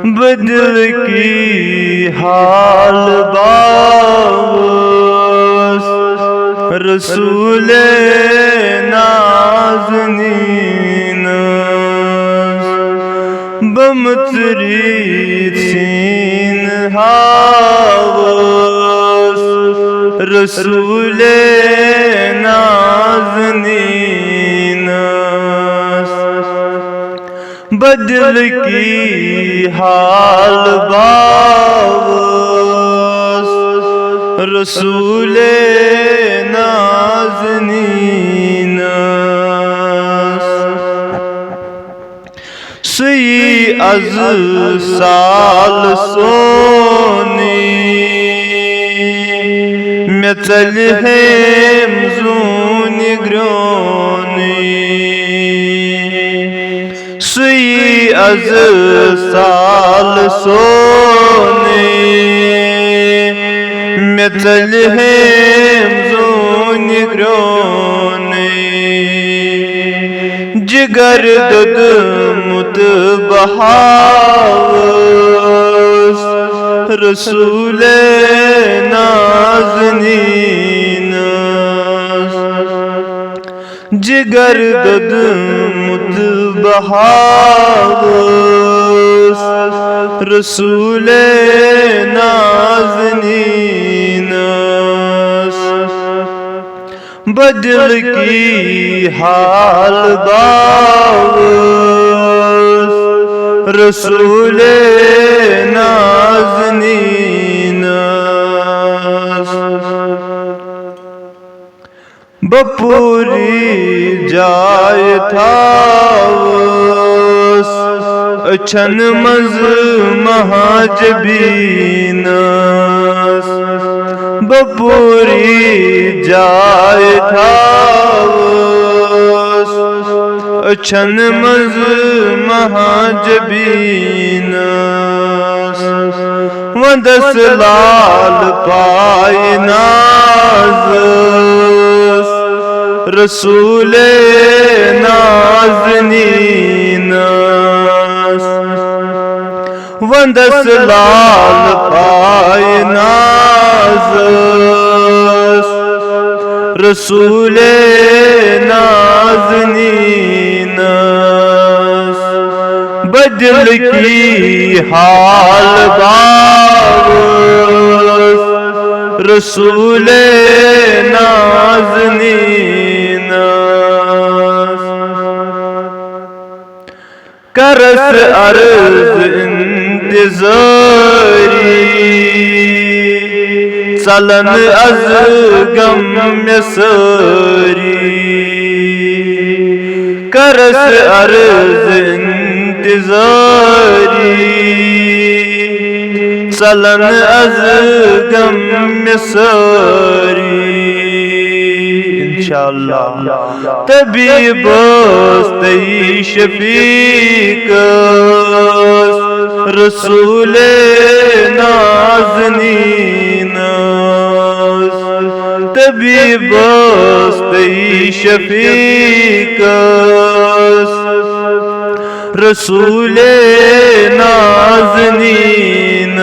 بدل کی حال باوس رسول نازنین بمترید سین ہاوس رسول نازنین بدل کی حال باوس رسول نازنین سی از سال سونی میتل ہم زونی گرونی سی از سال سونی میتل ہم زونی گرونی جگر دد متبہاوس رسول نازنین جگر دد متبہاوس رسول نازنین بدل کی حال باوس رسول نازنین بپوری جائے تھاوس اچھن مز مہاجبین بپوری جائے تھاوس اچھن مز مہاجبین ودس لال پائی ناز رسول نازنین ودس لال پائی ناز رسول نازنین بدل کی حال باوس رسول نازنین کرس عرض انتظاری چلن از غم ساری کرس عرض انتظاری چلن از غم ساری انشاءاللہ طبیب استی شفیق رسول نازنین طبیب استی شفیق رسول نازنین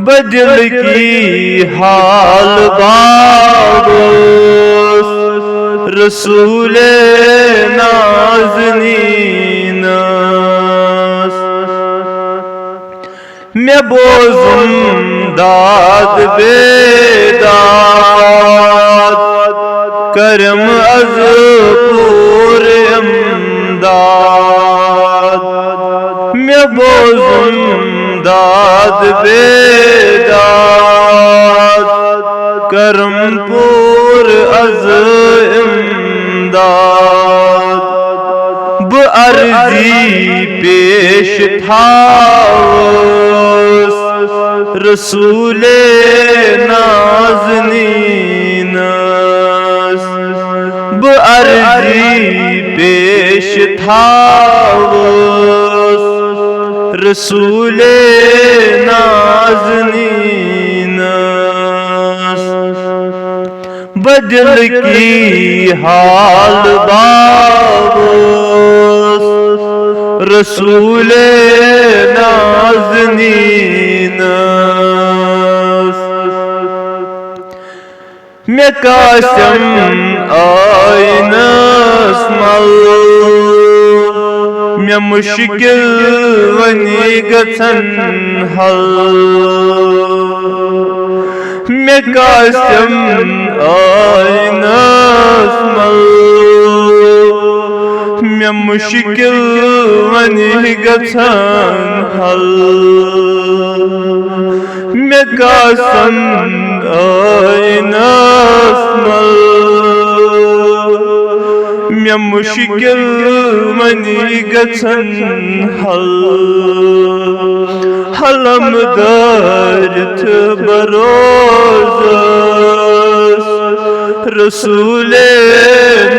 بدل کی حال باوس رسول نازنین میں بوزم داد بیداد کرم از پور امداد میں بوزم داد بیداد کرم پور از امداد بعرضی پیش تھاوس رسول نازنین بعرضی پیش تھاوس رسول نازنین بدل کی حال باوس رسول نازنین مے کاسم آئینس مل مے مشکل ونی گژھن حل مے کاسم آئینس مل مے مشکل ونی گژھن حل مے کاسم آئینس مل مے مشکل ونی گژھن حل حلم دارت بروزس رسول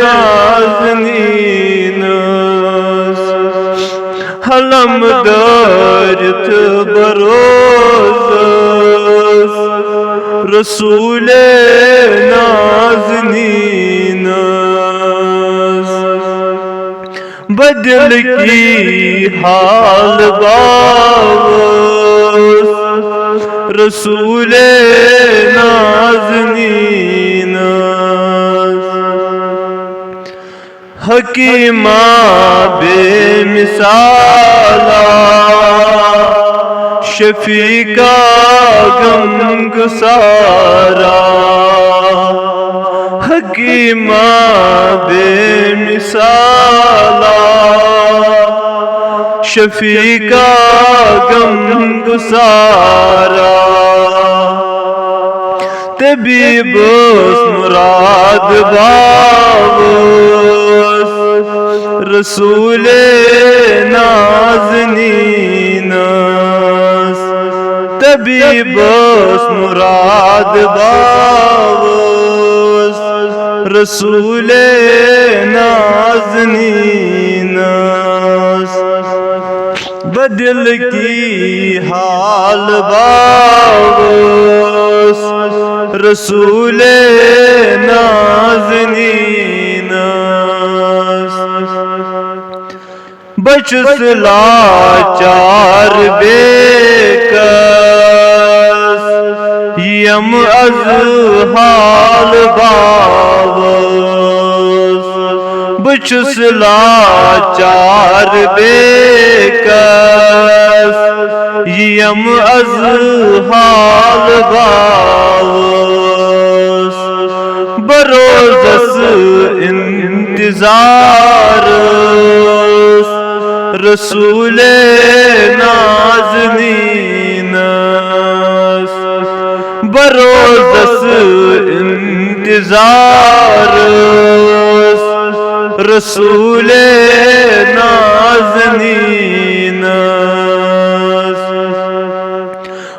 نازنین حلم دارت بروزس رسول نازنین بدل کی حال باوس رسول نازنین حکیمہ بے مثالا شفیقہ غم گسارا حکیمہ بے مثالا شفیقہ غم گسارا طبیب مراد باوس رسول نازنین طبیب مراد باوس رسول نازنین بدل کی حال باوس رسول نازنین بچس لاچار بیکس یم از حال باوس بچس لاچار بیکس یم از حال باوس بروزس انتظار رسول نازنین بروزس انتظار رسول نازنین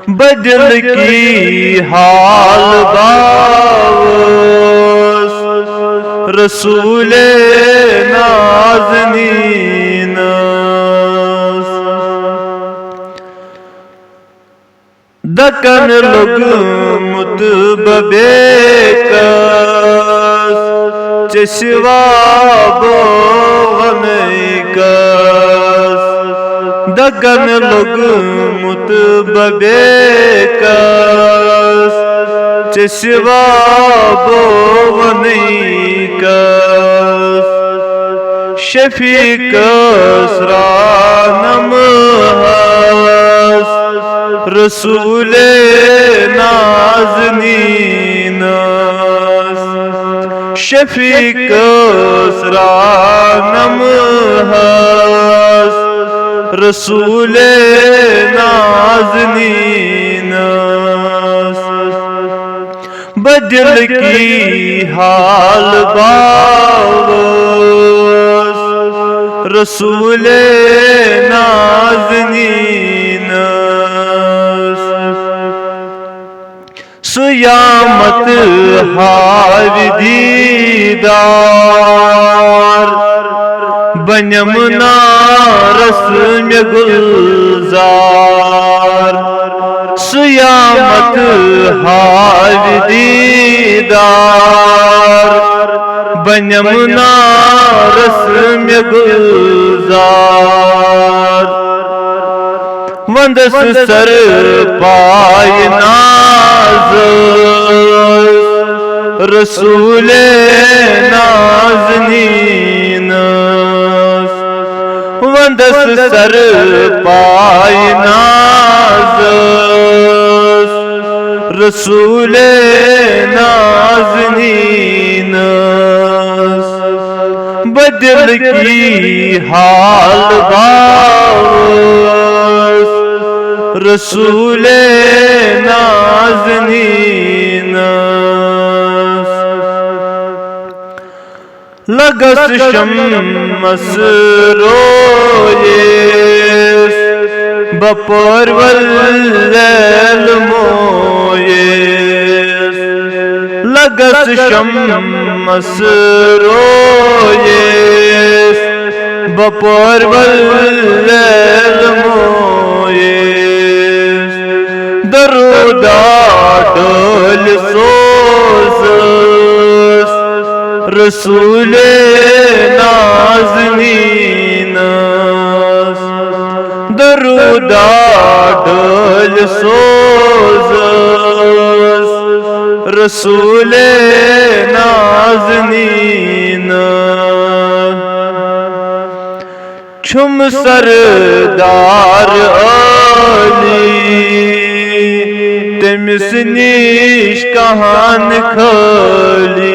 بدل کی حال باوس رسول نازنین دکن لگمت ببیکس چشوا بونیکس دکن لگمت ببیکس چشوا بونیکس شفیقس رانم رسول نازنین شفیقس رانم رسول نازنین بدل کی حال باوس رسول نازنین سیامت ہاوی دیدار بنم نارس میں گلزار سیامت ہاوی دیدار بنم نارس میں گلزار وندس سر پائے ناز رسول نازنین وندس سر پائے ناز رسول نازنین بدل کی حال باز رسول نازنین لگس شمس رویس بپور واللیل مویس لگس شمس رویس بپور واللیل مویس درودا ڈول سوزس رسول نازنین درودا ڈول سوزس رسول نازنین چھم سردار علی تمس نیش کہان کھلی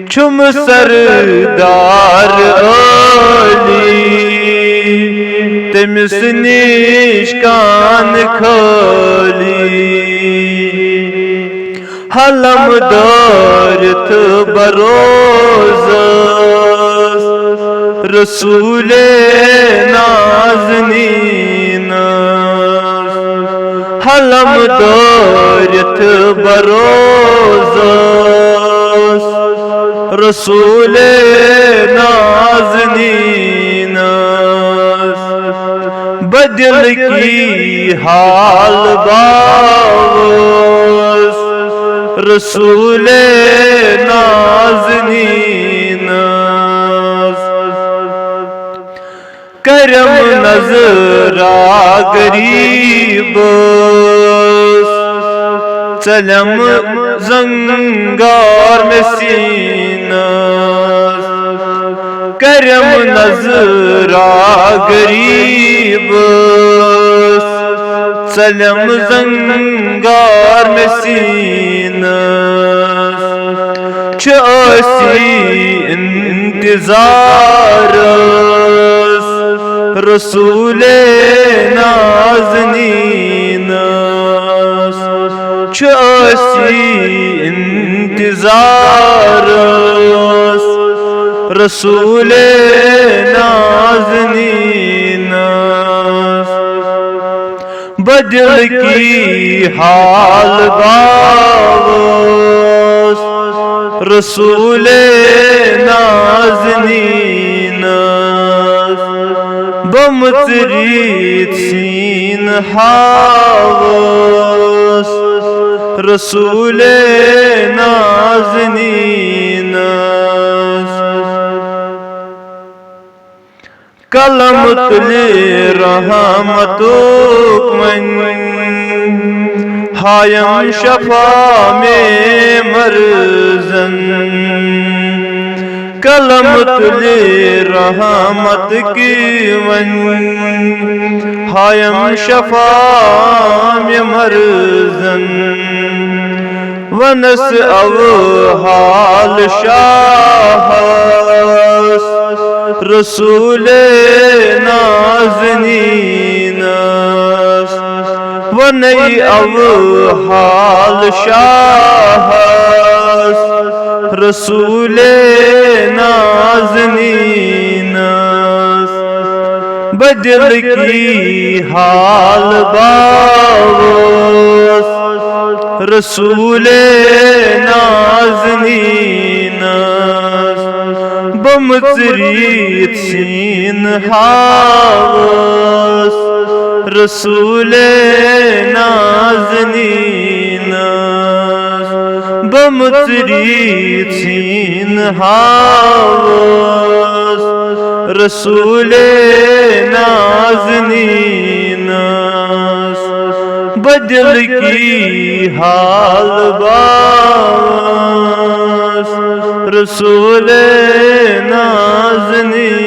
چھم سردار علی تمس نیش کان کھلی حلم دارت بروزس رسول نازنین حلم دارت بروزس رسول نازنین بدل کی حال باز رسول نازنین کرم نظر غریب چلم زنگار میں سینہ کرم نظر غریب چلم زنگار میں سینہ چاسی انتظار رسول نازنین چاسی انتظار رسول نازنین بدل کی حال باز رسول نازنین بمتریت سین حاوس رسول نازنین کلم تلی رحمتک من ہایم شفا میں مرزن کلم تلی رحمت کی من ہایم شفا میں مرزن ونس او حال شاہس رسول نازنین ونئی او حال شاہس رسول نازنین بدل کی حال باوس رسول نازنین بمتریت سین حاوس رسول نازنین بمتریت سین حاوس رسول نازنین بدل کی حال باس رسول نازنین